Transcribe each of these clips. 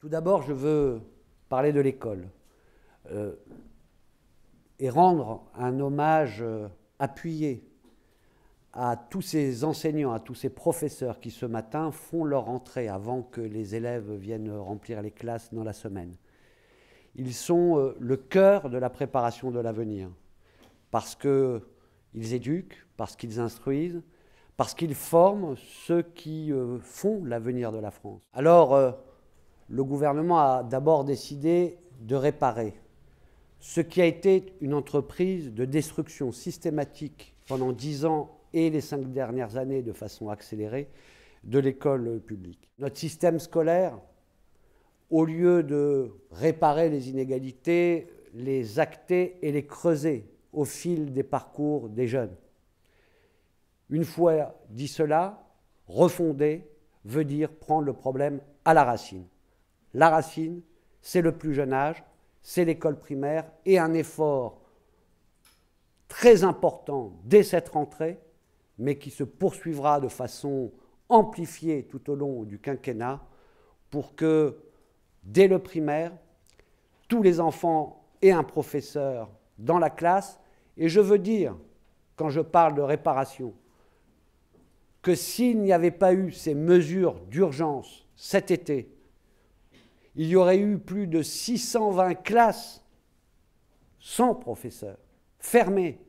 Tout d'abord, je veux parler de l'école et rendre un hommage appuyé à tous ces enseignants, à tous ces professeurs qui ce matin font leur entrée avant que les élèves viennent remplir les classes dans la semaine. Ils sont le cœur de la préparation de l'avenir, parce qu'ils éduquent, parce qu'ils instruisent, parce qu'ils forment ceux qui font l'avenir de la France. Alors, le gouvernement a d'abord décidé de réparer ce qui a été une entreprise de destruction systématique pendant 10 ans et les 5 dernières années de façon accélérée de l'école publique. Notre système scolaire, au lieu de réparer les inégalités, les acter et les creuser au fil des parcours des jeunes. Une fois dit cela, refonder veut dire prendre le problème à la racine. La racine, c'est le plus jeune âge, c'est l'école primaire et un effort très important dès cette rentrée, mais qui se poursuivra de façon amplifiée tout au long du quinquennat pour que, dès le primaire, tous les enfants aient un professeur dans la classe. Et je veux dire, quand je parle de réparation, que s'il n'y avait pas eu ces mesures d'urgence cet été, il y aurait eu plus de 620 classes sans professeur, fermées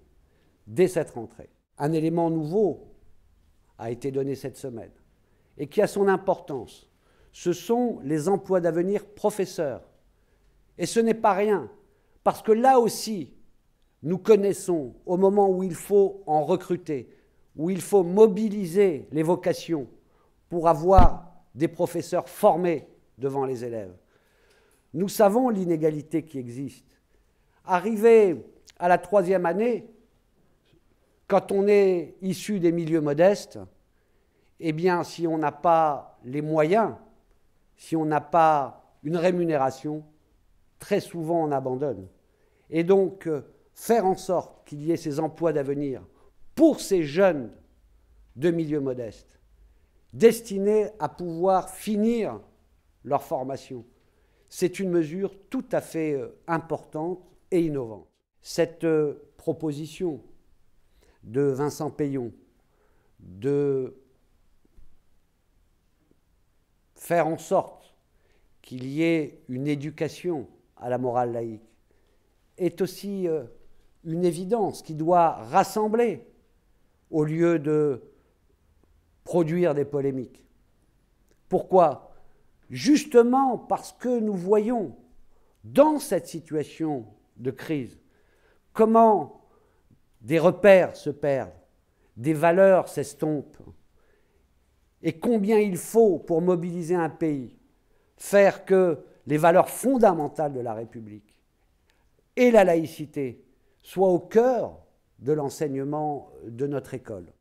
dès cette rentrée. Un élément nouveau a été donné cette semaine et qui a son importance. Ce sont les emplois d'avenir professeurs. Et ce n'est pas rien, parce que là aussi, nous connaissons, au moment où il faut en recruter, où il faut mobiliser les vocations pour avoir des professeurs formés devant les élèves. Nous savons l'inégalité qui existe. Arrivé à la 3e année, quand on est issu des milieux modestes, eh bien, si on n'a pas les moyens, si on n'a pas une rémunération, très souvent on abandonne. Et donc, faire en sorte qu'il y ait ces emplois d'avenir pour ces jeunes de milieux modestes, destinés à pouvoir finir leur formation, c'est une mesure tout à fait importante et innovante. Cette proposition de Vincent Peillon de faire en sorte qu'il y ait une éducation à la morale laïque est aussi une évidence qui doit rassembler au lieu de produire des polémiques. Pourquoi ? Justement parce que nous voyons dans cette situation de crise comment des repères se perdent, des valeurs s'estompent, et combien il faut, pour mobiliser un pays, faire que les valeurs fondamentales de la République et la laïcité soient au cœur de l'enseignement de notre école.